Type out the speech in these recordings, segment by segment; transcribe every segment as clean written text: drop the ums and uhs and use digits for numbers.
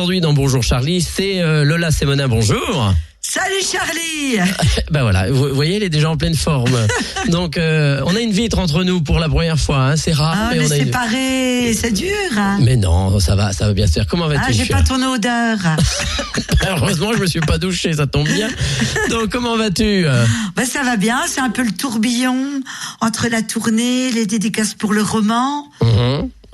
aujourd'hui dans Bonjour Charlie, c'est Lola Semonin, bonjour. Salut Charlie. Ben voilà, vous voyez, elle est déjà en pleine forme. Donc, on a une vitre entre nous pour la première fois, hein, c'est rare. Ah, mais séparés, c'est dur. Hein. Mais non, ça va bien se faire. Comment vas-tu? Ah, j'ai pas ton odeur. Heureusement, je me suis pas douché, ça tombe bien. Donc, comment vas-tu? Ben, ça va bien, c'est un peu le tourbillon entre la tournée, les dédicaces pour le roman.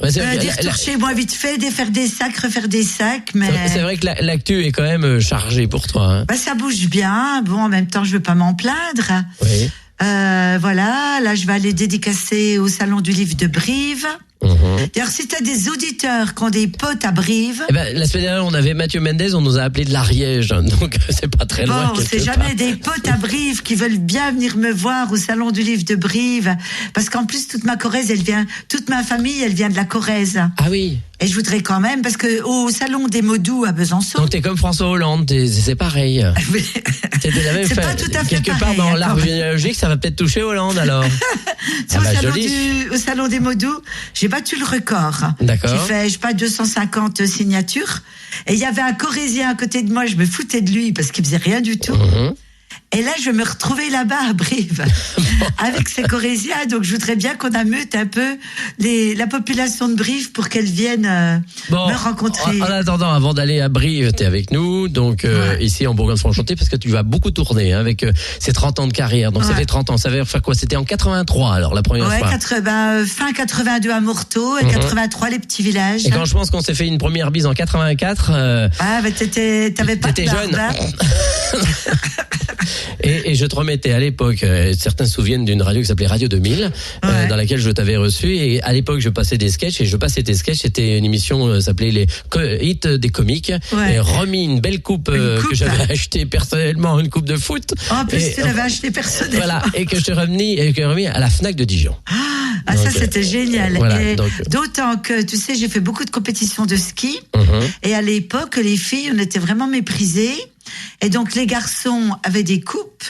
Dire chez moi vite fait, défaire des sacs, refaire des sacs, mais... C'est vrai que l'actu est quand même chargée pour toi. Hein. Ben, ça bouge bien, bon, en même temps, je veux pas m'en plaindre. Oui. Voilà, là, je vais aller dédicacer au Salon du Livre de Brive. D'ailleurs, si tu as des auditeurs qui ont des potes à Brive... Eh ben, la semaine dernière, on avait Mathieu Mendez, on nous a appelé de l'Ariège, donc c'est pas très loin. Bon, c'est jamais des potes à Brive qui veulent bien venir me voir au Salon du Livre de Brive, parce qu'en plus, toute ma famille, elle vient de la Corrèze. Ah oui. Et je voudrais quand même, parce que au Salon des Modous à Besançon... Donc t'es comme François Hollande, c'est pareil. C'était la même c'est pas tout à fait quelque pareil, part dans l'arbre généalogique, ça va peut-être toucher Hollande alors. Au Salon des Modous, j'ai battu le record. D'accord. J'ai fait, 250 signatures. Et il y avait un Corrézien à côté de moi, je me foutais de lui parce qu'il faisait rien du tout. Et là, je me retrouvais là-bas à Brive avec ces Corésiens. Donc, je voudrais bien qu'on ameute un peu la population de Brive pour qu'elle vienne me rencontrer. En attendant, avant d'aller à Brive, t'es avec nous, donc ici en Bourgogne-Franche-Comté, parce que tu vas beaucoup tourner avec ces 30 ans de carrière. Donc, ça fait 30 ans. Ça veut faire quoi? C'était en 83, alors, la première fois. Fin 82 à Morteau et 83 les petits villages. Et quand je pense qu'on s'est fait une première bise en 84... t'avais pas t'étais de barbe, jeune. hein. Et je te remettais à l'époque, certains se souviennent d'une radio qui s'appelait Radio 2000, dans laquelle je t'avais reçu, et à l'époque je passais des sketchs, et je passais tes sketchs, c'était une émission s'appelait les hits des comiques, et remis une belle coupe, que j'avais achetée personnellement, une coupe de foot. En plus tu l'avais achetée personnellement. Voilà, et que je t'ai remis à la Fnac de Dijon. Donc, ça c'était génial. Voilà, d'autant que tu sais, j'ai fait beaucoup de compétitions de ski, et à l'époque les filles on était vraiment méprisées. Et donc, les garçons avaient des coupes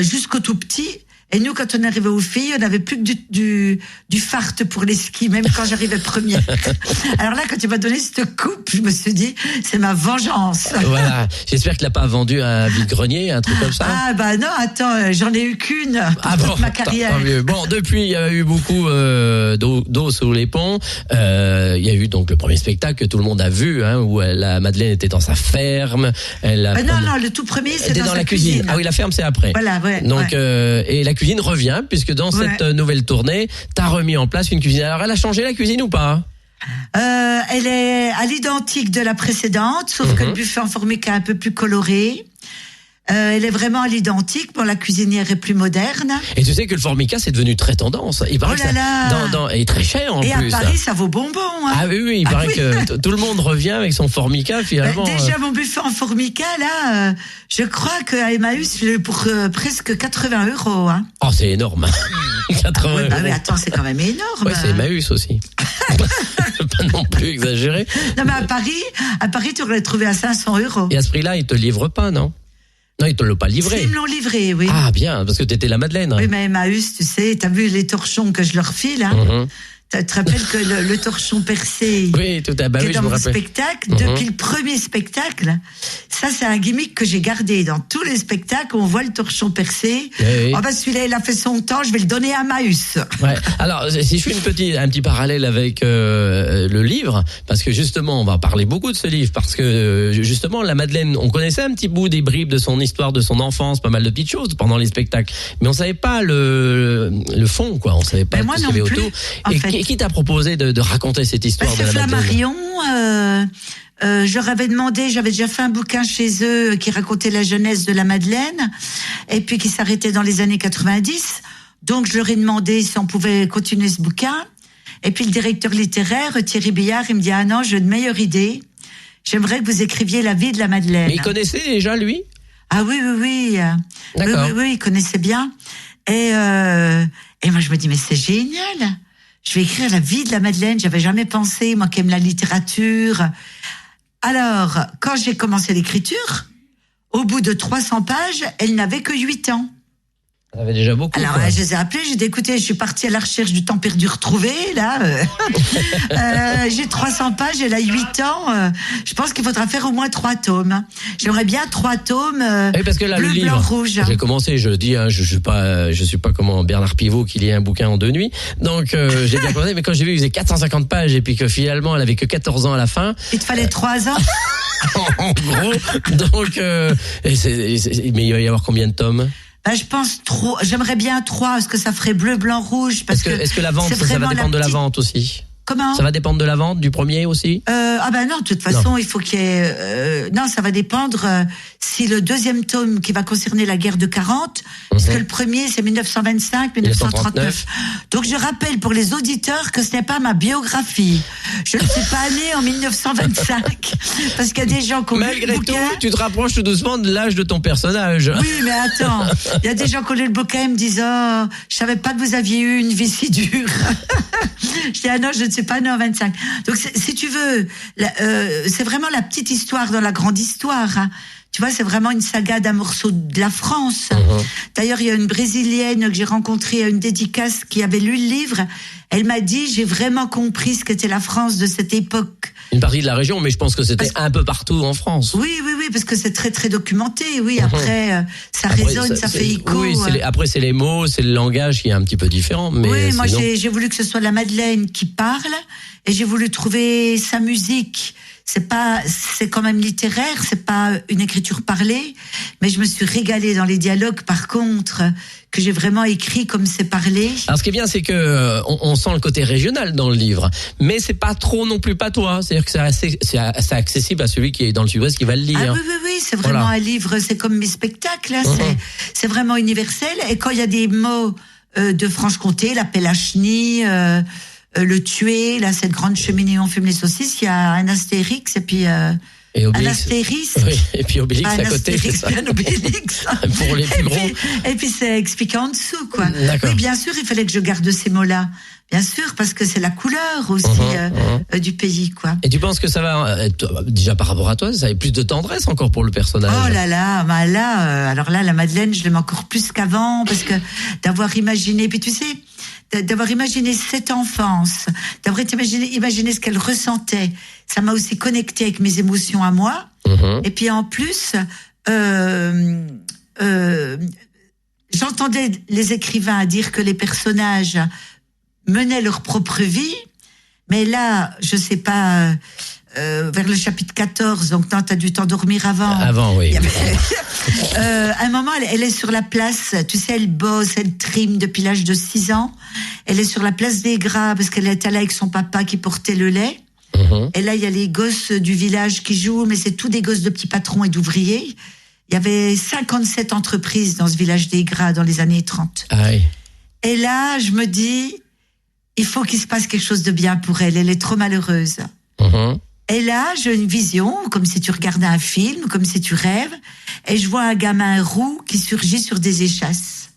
jusqu'au tout petit. Et nous, quand on arrivait aux filles, on n'avait plus que du fart pour les skis, même quand j'arrivais première. Alors là, quand tu m'as donné cette coupe, je me suis dit, c'est ma vengeance. Voilà. J'espère que tu l'as pas vendu à un vide-grenier, un truc comme ça. Ah bah non, attends, j'en ai eu qu'une pour toute ma carrière. Tant mieux. Bon, depuis, il y a eu beaucoup d'eau sous les ponts. Il y a eu donc le premier spectacle que tout le monde a vu, hein, où la Madeleine était dans sa ferme. Non, le tout premier, c'était dans la cuisine. Ah oui, la ferme, c'est après. Voilà, ouais. Donc, et la cuisine revient, puisque dans cette nouvelle tournée, t'as remis en place une cuisine. Alors, elle a changé la cuisine ou pas? Elle est à l'identique de la précédente, sauf que le buffet en formica est un peu plus coloré. Elle est vraiment à l'identique. Bon, la cuisinière est plus moderne. Et tu sais que le formica, c'est devenu très tendance. Il paraît et très cher en plus. Et à Paris, ça vaut bonbon. Hein. Ah oui, il paraît que tout le monde revient avec son formica finalement. Déjà, mon buffet en formica, là, je crois qu'à Emmaüs, je l'ai pour presque 80 €. Hein. Oh, c'est énorme. 80 €. Mais attends, c'est quand même énorme. Oui, c'est Emmaüs aussi. Pas non plus exagéré. Non, mais à Paris, tu aurais trouvé à 500 €. Et à ce prix-là, ils te livrent pas, non? Non, ils te l'ont pas livré. Ils me l'ont livré, oui. Ah, bien, parce que t'étais la Madeleine. Oui, mais Emmaüs, tu sais, t'as vu les torchons que je leur file, hein. Tu te rappelles que le torchon percé, oui, tout à fait. Dans mon spectacle, depuis le premier spectacle, ça c'est un gimmick que j'ai gardé dans tous les spectacles. On voit le torchon percé. Oh bah celui-là il a fait son temps, je vais le donner à Emmaüs. Ouais. Alors si je fais un petit parallèle avec le livre, parce que justement on va parler beaucoup de ce livre, parce que justement la Madeleine, on connaissait un petit bout des bribes de son histoire, de son enfance, pas mal de petites choses pendant les spectacles, mais on savait pas le fond, quoi. On savait pas moi ce qu'il y avait autour. Qui t'a proposé de raconter cette histoire de la Madeleine? Flammarion, je leur avais demandé, j'avais déjà fait un bouquin chez eux qui racontait la jeunesse de la Madeleine, et puis qui s'arrêtait dans les années 90. Donc je leur ai demandé si on pouvait continuer ce bouquin. Et puis le directeur littéraire, Thierry Billard, il me dit « Ah non, j'ai une meilleure idée. J'aimerais que vous écriviez la vie de la Madeleine. » Mais il connaissait déjà, lui? Ah oui. D'accord. Oui, il connaissait bien. Et moi je me dis « Mais c'est génial !» Je vais écrire la vie de la Madeleine. J'avais jamais pensé, moi qui aime la littérature. Alors, quand j'ai commencé l'écriture, au bout de 300 pages, elle n'avait que 8 ans. Ça avait déjà beaucoup. Alors, je les ai appelés, j'ai dit, écoutez, je suis partie à la recherche du temps perdu retrouvé, là. J'ai 300 pages, elle a 8 ans. Je pense qu'il faudra faire au moins 3 tomes. J'aimerais bien 3 tomes, oui, parce que là, bleu, le livre, blanc, rouge. J'ai commencé, je dis, je suis pas comme Bernard Pivot qui lit un bouquin en 2 nuits. Donc, j'ai bien commencé, mais quand j'ai vu qu'il faisait 450 pages et puis que finalement, elle avait que 14 ans à la fin. Il te fallait 3 ans? En gros. Donc, mais il va y avoir combien de tomes? Je pense j'aimerais bien 3, parce que ça ferait bleu, blanc, rouge. Est-ce que la vente, ça va dépendre de la vente aussi? Comment? Ça va dépendre de la vente du premier aussi? Non, de toute façon, il faut qu'il y ait... non, ça va dépendre si le 2e tome qui va concerner la guerre de 40, parce que le premier, c'est 1925-1939. Donc, je rappelle pour les auditeurs que ce n'est pas ma biographie. Je ne suis pas née en 1925, parce qu'il y a des gens qui ont lu le bouquin... Malgré tout, tu te rapproches tout doucement de l'âge de ton personnage. Oui, mais attends, il y a des gens qui ont lu le bouquin et me disent « Oh, je savais pas que vous aviez eu une vie si dure. » Je dis « Ah non, je ne suis pas née en 25. » Donc, si tu veux, c'est vraiment la petite histoire dans la grande histoire. Hein. Tu vois, c'est vraiment une saga d'un morceau de la France. D'ailleurs, il y a une Brésilienne que j'ai rencontrée à une dédicace qui avait lu le livre. Elle m'a dit, j'ai vraiment compris ce qu'était la France de cette époque. Une partie de la région, mais je pense que c'était un peu partout en France. Oui, parce que c'est très, très documenté. Oui, après, ça résonne, ça fait écho. Oui, après, c'est les mots, c'est le langage qui est un petit peu différent. Mais oui, moi, j'ai voulu que ce soit la Madeleine qui parle et j'ai voulu trouver sa musique. C'est quand même littéraire, c'est pas une écriture parlée, mais je me suis régalée dans les dialogues, par contre, que j'ai vraiment écrit comme c'est parlé. Alors, ce qui est bien, c'est que on sent le côté régional dans le livre, mais c'est pas trop non plus patois. C'est-à-dire que c'est assez accessible à celui qui est dans le Sud-Ouest qui va le lire. Ah oui, c'est vraiment un livre, c'est comme mes spectacles, hein, c'est vraiment universel. Et quand il y a des mots de Franche-Comté, la pelle à chenille, le tuer, là, cette grande cheminée où on fume les saucisses, il y a un Astérix et puis un Astérisque. Oui, et puis Obélix à côté. Astérix, un Obélix. Pour les plus gros. Et puis c'est expliqué en dessous, quoi. D'accord. Oui, bien sûr, il fallait que je garde ces mots-là. Bien sûr, parce que c'est la couleur aussi du pays, quoi. Et tu penses que ça va, déjà par rapport à toi, ça a plus de tendresse encore pour le personnage? Oh là là, alors là, la Madeleine, je l'aime encore plus qu'avant, parce que d'avoir imaginé, puis tu sais, d'avoir imaginé cette enfance, d'avoir imaginé ce qu'elle ressentait, ça m'a aussi connecté avec mes émotions à moi. Et puis en plus, j'entendais les écrivains dire que les personnages menaient leur propre vie, mais là, je sais pas, vers le chapitre 14, donc non, t'as dû t'endormir avant. Avant, oui. À un moment, elle est sur la place, tu sais, elle bosse, elle trime depuis l'âge de 6 ans. Elle est sur la place des Gras parce qu'elle était là avec son papa qui portait le lait. Et là, il y a les gosses du village qui jouent, mais c'est tous des gosses de petits patrons et d'ouvriers. Il y avait 57 entreprises dans ce village des Gras dans les années 30. Ah oui. Et là, je me dis, il faut qu'il se passe quelque chose de bien pour elle. Elle est trop malheureuse. Et là, j'ai une vision, comme si tu regardais un film, comme si tu rêves, et je vois un gamin roux qui surgit sur des échasses.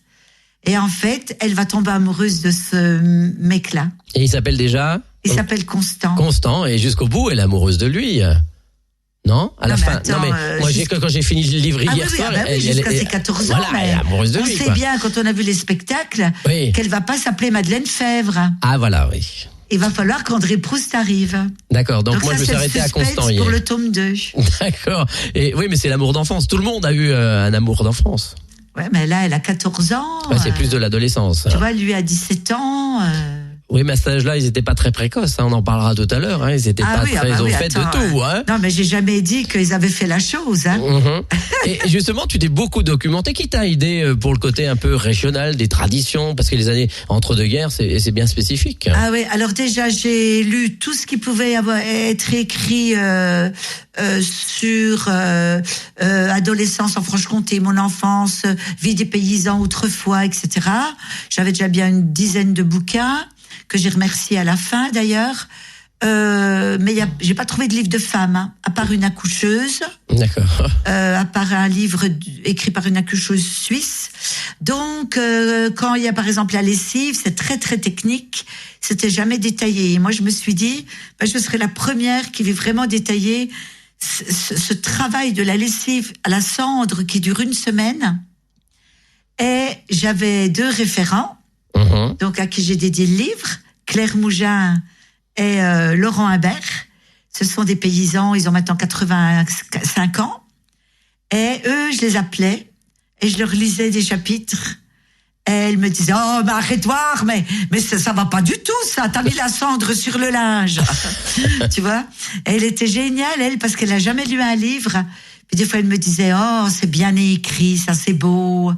Et en fait, elle va tomber amoureuse de ce mec-là. Et il s'appelle déjà? Il s'appelle Constant. Constant, et jusqu'au bout, elle est amoureuse de lui. Non? À la fin. Attends, moi, quand j'ai fini le livre hier soir, jusqu'à ses 14 ans. Voilà, elle est amoureuse de lui. On sait bien, quand on a vu les spectacles, qu'elle va pas s'appeler Madeleine Fèvre. Ah, voilà, oui. Il va falloir qu'André Proust arrive. D'accord, donc moi je me suis arrêté à Constant hier. Pour le tome 2. D'accord. Et oui, mais c'est l'amour d'enfance. Tout le monde a eu un amour d'enfance. Ouais, mais là, elle a 14 ans. Ouais, c'est plus de l'adolescence. Tu vois, lui a 17 ans. Oui, mais à cet âge-là, ils n'étaient pas très précoces. On en parlera tout à l'heure. Ils n'étaient pas très au fait de tout. Non, mais j'ai jamais dit qu'ils avaient fait la chose. Et justement, tu t'es beaucoup documenté. Qui t'a aidé pour le côté un peu régional, des traditions? Parce que les années entre-deux-guerres, c'est bien spécifique. Ah oui, alors déjà, j'ai lu tout ce qui pouvait être écrit sur adolescence en Franche-Comté, mon enfance, vie des paysans autrefois, etc. J'avais déjà bien une dizaine de bouquins que j'ai remercié à la fin d'ailleurs, mais j'ai pas trouvé de livre de femme, à part une accoucheuse. D'accord. À part un livre écrit par une accoucheuse suisse. Donc, quand il y a par exemple la lessive, c'est très très technique. C'était jamais détaillé. Et moi, je me suis dit, je serai la première qui va vraiment détailler ce travail de la lessive à la cendre qui dure 1 semaine. Et j'avais 2 référents, donc à qui j'ai dédié le livre, Claire Mougin et Laurent Imbert. Ce sont des paysans, ils ont maintenant 85 ans. Et eux, je les appelais et je leur lisais des chapitres. Et elle me disait, oh, mais arrête-toi, mais ça va pas du tout, ça. T'as mis la cendre sur le linge. Tu vois? Et elle était géniale, elle, parce qu'elle a jamais lu un livre. Puis des fois, elle me disait, oh, c'est bien écrit, ça, c'est beau.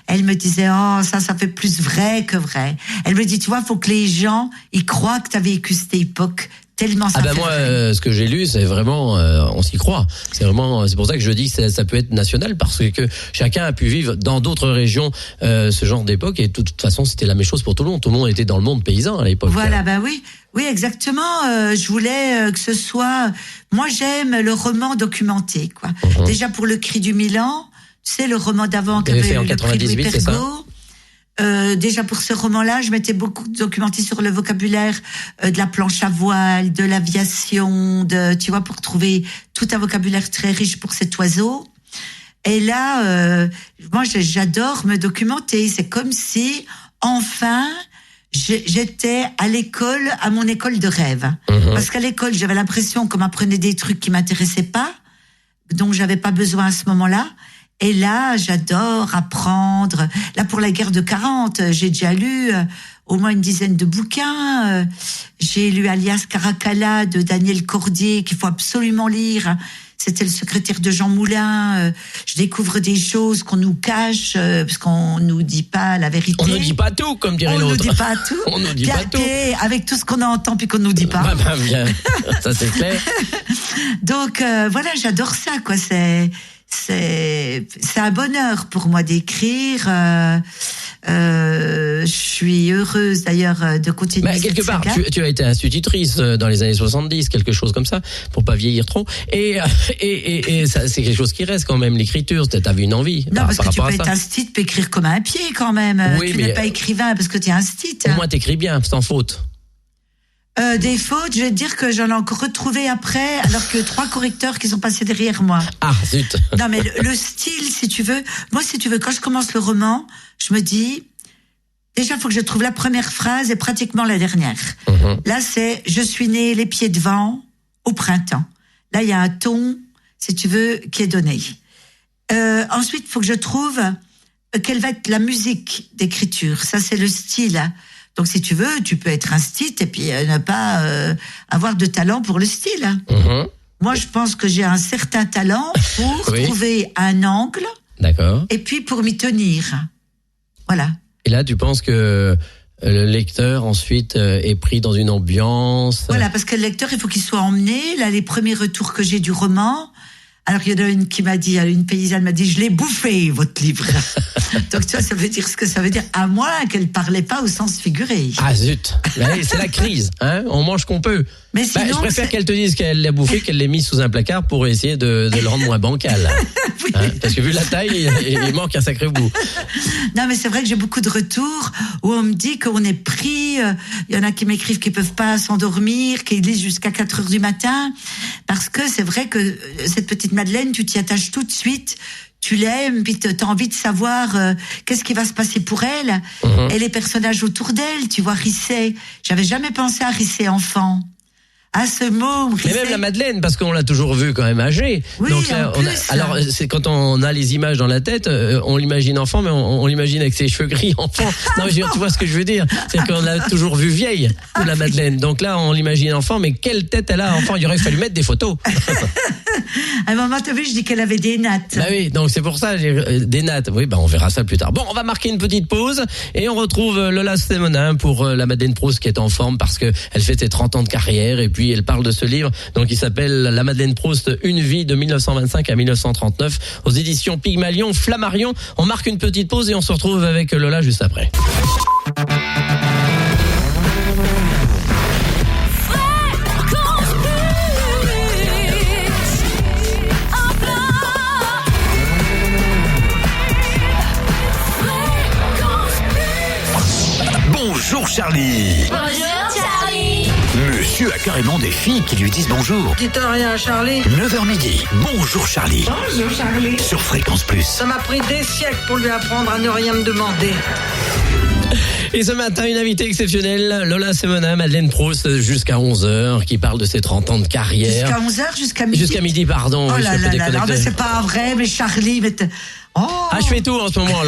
Elle me disait, oh, ça fait plus vrai que vrai. Elle me dit, tu vois, faut que les gens, ils croient que t'as vécu cette époque. Tellement ça moi, ce que j'ai lu, c'est vraiment, on s'y croit. C'est pour ça que je dis que ça peut être national, parce que chacun a pu vivre dans d'autres régions ce genre d'époque, et de toute façon, c'était la même chose pour tout le monde. Tout le monde était dans le monde paysan à l'époque. Voilà, oui, exactement. Je voulais que ce soit. Moi, j'aime le roman documenté, quoi. Déjà pour Le Cri du Milan, tu sais, le roman d'avant qu'avait fait en 98, c'est ça. Déjà pour ce roman-là, je m'étais beaucoup documentée sur le vocabulaire de la planche à voile, de l'aviation, tu vois, pour trouver tout un vocabulaire très riche pour cet oiseau. Et là, moi, j'adore me documenter. C'est comme si, enfin, j'étais à l'école, à mon école de rêve. Parce qu'à l'école, j'avais l'impression qu'on m'apprenait des trucs qui m'intéressaient pas, dont j'avais pas besoin à ce moment-là. Et là, j'adore apprendre. Là, pour la guerre de 40, j'ai déjà lu au moins une dizaine de bouquins. J'ai lu Alias Caracalla de Daniel Cordier, qu'il faut absolument lire. C'était le secrétaire de Jean Moulin. Je découvre des choses qu'on nous cache, parce qu'on nous dit pas la vérité. On nous dit pas tout, comme dirait l'autre. On nous dit pas tout. On nous dit pas tout. Avec tout ce qu'on entend puis qu'on nous dit pas. Bien. Ça, c'est clair. Donc, voilà, j'adore ça, quoi. C'est un bonheur pour moi d'écrire. Je suis heureuse d'ailleurs de continuer. Quelque part, tu as été institutrice dans les années 70, quelque chose comme ça, pour pas vieillir trop. Et ça, c'est quelque chose qui reste quand même, l'écriture. T'avais une envie. Non, parce que tu peux être instit, puis écrire comme un pied quand même. Oui, tu n'es pas écrivain parce que tu es instit. Au moins t'écris bien, sans faute. Des fautes, je vais te dire que j'en ai encore retrouvé après, alors que 3 correcteurs qui sont passés derrière moi. Ah, zut. Non, mais le style, si tu veux, quand je commence le roman, je me dis, déjà, il faut que je trouve la première phrase et pratiquement la dernière. Là, c'est, je suis née les pieds devant au printemps. Là, il y a un ton, si tu veux, qui est donné. Ensuite, il faut que je trouve quelle va être la musique d'écriture. Ça, c'est le style. Donc, si tu veux, tu peux être un style et puis ne pas avoir de talent pour le style. Moi, je pense que j'ai un certain talent pour trouver un angle. D'accord. Et puis pour m'y tenir. Voilà. Et là, tu penses que le lecteur ensuite est pris dans une ambiance. Voilà, parce que le lecteur, il faut qu'il soit emmené. Là, les premiers retours que j'ai du roman. Alors, il y en a une qui m'a dit, une paysanne m'a dit, je l'ai bouffé, votre livre. Donc, tu vois, ça veut dire ce que ça veut dire, à moins qu'elle parlait pas au sens figuré. Ah, zut. C'est la crise, hein. On mange qu'on peut. Mais sinon, je préfère qu'elle te dise qu'elle l'a bouffé, qu'elle l'ait mis sous un placard pour essayer de le rendre moins bancal. Oui. Hein, parce que vu la taille, il manque un sacré bout. Non, mais c'est vrai que j'ai beaucoup de retours où on me dit qu'on est pris. Il y en a qui m'écrivent qu'ils peuvent pas s'endormir, qu'ils lisent jusqu'à 4 heures du matin. Parce que c'est vrai que cette petite Madeleine, tu t'y attaches tout de suite. Tu l'aimes, puis t'as envie de savoir qu'est-ce qui va se passer pour elle. Et les personnages autour d'elle, tu vois, Risset. J'avais jamais pensé à Risset enfant. À ce mot, mais même la Madeleine, parce qu'on l'a toujours vue quand même âgée. Oui, donc là, alors c'est quand on a les images dans la tête, on l'imagine enfant, mais on l'imagine avec ses cheveux gris enfant. Non, mais tu vois ce que je veux dire, c'est qu'on l'a toujours vue vieille, la Madeleine. Donc là, on l'imagine enfant, mais quelle tête elle a enfant. Il aurait fallu mettre des photos. À un moment, t'as vu, je dis qu'elle avait des nattes. Bah oui, donc c'est pour ça, des nattes. Oui, on verra ça plus tard. Bon, on va marquer une petite pause et on retrouve Lola Stemonin pour la Madeleine Proust qui est en forme parce que elle fait ses 30 ans de carrière et puis elle parle de ce livre. Donc il s'appelle La Madeleine Proust, une vie de 1925 à 1939 aux éditions Pygmalion, Flammarion. On marque une petite pause et on se retrouve avec Lola juste après. Bonjour Charlie. Bonjour Charlie. monsieur a carrément des filles qui lui disent bonjour. Dites rien à Charlie. 9h midi. Bonjour Charlie. Bonjour Charlie. Sur Fréquence Plus. Ça m'a pris des siècles pour lui apprendre à ne rien me demander. Et ce matin, une invitée exceptionnelle, Lola Semona, Madeleine Proust, jusqu'à 11h, qui parle de ses 30 ans de carrière. Jusqu'à 11h, jusqu'à midi. Jusqu'à midi, pardon. Oh là là là là, mais c'est pas vrai, mais Charlie, mais je fais tout en ce moment.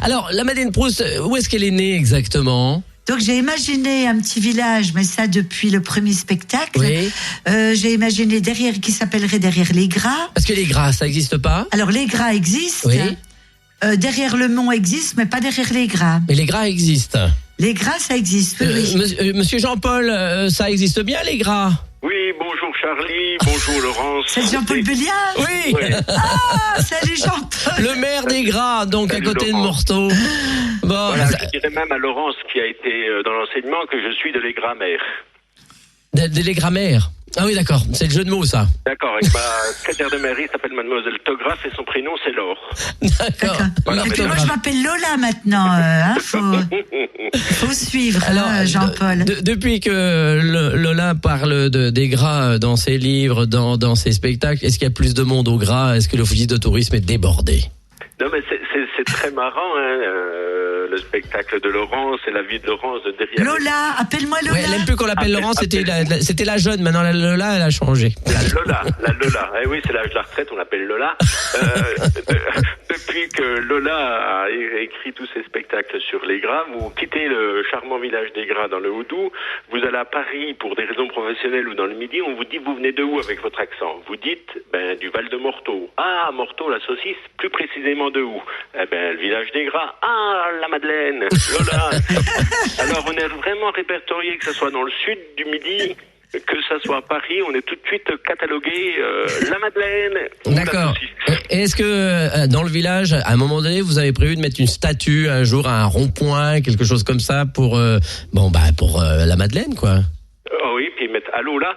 Alors, la Madeleine Proust, où est-ce qu'elle est née exactement ? Donc j'ai imaginé un petit village, mais ça depuis le premier spectacle. Oui. J'ai imaginé qui s'appellerait derrière les Gras. Parce que les Gras, ça n'existe pas ? Alors les Gras existent. Oui. Derrière le Mont existe, mais pas derrière les Gras. Mais les Gras existent. Les Gras, ça existe. Oui. Monsieur Jean-Paul, ça existe bien les Gras ? Oui, bonjour Charlie, bonjour Laurence. C'est Jean-Paul Béliard ? Oui. Ouais. Ah, salut Jean-Paul. Le maire des Gras, donc Salut à côté Laurence. de Morteau. Bon, Voilà, je dirais même à Laurence qui a été dans l'enseignement que je suis de l'Aigramaire. les grammaires. Ah oui, d'accord, c'est le jeu de mots, ça. D'accord, avec ma secrétaire de mairie s'appelle Mademoiselle Tographe et son prénom c'est Laure. D'accord. Voilà, Parce que mais moi, je m'appelle Lola maintenant. Faut suivre, Jean-Paul. Depuis que Lola parle des Gras dans ses livres, dans ses spectacles, est-ce qu'il y a plus de monde au Gras ? Est-ce que l'office de tourisme est débordé ? Non mais c'est très marrant, hein, le spectacle de Laurence et la vie de Laurence de derrière. Lola, appelle-moi Lola. Ouais, elle n'aime plus qu'on l'appelle Laurence, c'était la jeune, maintenant la Lola, elle a changé. La Lola. Eh oui, c'est l'âge de la retraite, on l'appelle Lola. Depuis que Lola a écrit tous ses spectacles sur les Gras, vous quittez le charmant village des Gras dans le Haut-Doubs, vous allez à Paris pour des raisons professionnelles ou dans le Midi, on vous dit vous venez de où avec votre accent ? Vous dites du Val de Morteau. Ah, Morteau, la saucisse, plus précisément de où ? Le village des Gras. Ah, la Madeleine, Lola. Alors on est vraiment répertorié, que ce soit dans le sud du Midi, que ça soit à Paris, on est tout de suite catalogué la Madeleine. D'accord. Et est-ce que dans le village, à un moment donné, vous avez prévu de mettre une statue un jour à un rond-point, quelque chose comme ça pour la Madeleine, quoi? Oh oui, puis mettre allô là.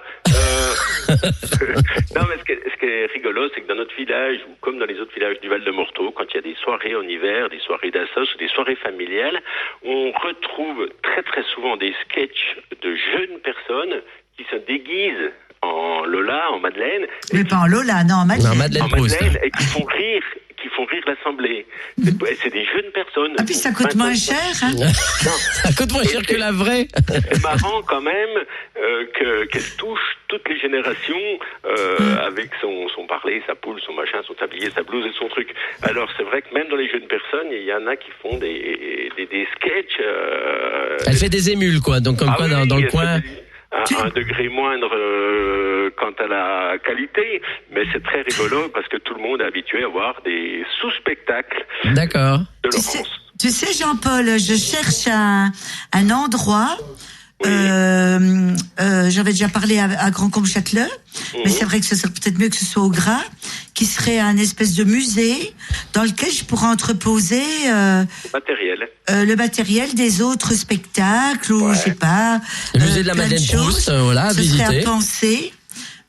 Non, mais ce qui est rigolo, c'est que dans notre village, ou comme dans les autres villages du Val de Morteau, quand il y a des soirées en hiver, des soirées d'assos ou des soirées familiales, on retrouve très très souvent des sketchs de jeunes personnes qui se déguisent en Lola, en Madeleine. Mais pas en Lola, non, en Madeleine. Non, Madeleine En Proust. Madeleine, et qui font rire l'assemblée. C'est des jeunes personnes. Ah, puis ça coûte moins cher, hein. Ça coûte moins cher que la vraie. C'est marrant quand même qu'elle touche toutes les générations avec son parler, sa poule, son machin, son tablier, sa blouse et son truc. Alors c'est vrai que même dans les jeunes personnes, il y en a qui font des sketchs. Elle fait des émules, quoi. Donc comme quoi, dans le coin. Un degré moindre quant à la qualité, mais c'est très rigolo parce que tout le monde est habitué à voir des sous-spectacles. D'accord. De Laurence. Tu sais, Jean-Paul, je cherche un endroit. Oui. J'avais déjà parlé à Grand-Combe-Châteleux, mais c'est vrai que ce serait peut-être mieux que ce soit au Gras, qui serait un espèce de musée dans lequel je pourrais entreposer le matériel des autres spectacles ou je sais pas. Le musée de la Madeleine Proust, voilà, ce visiter. serait à penser.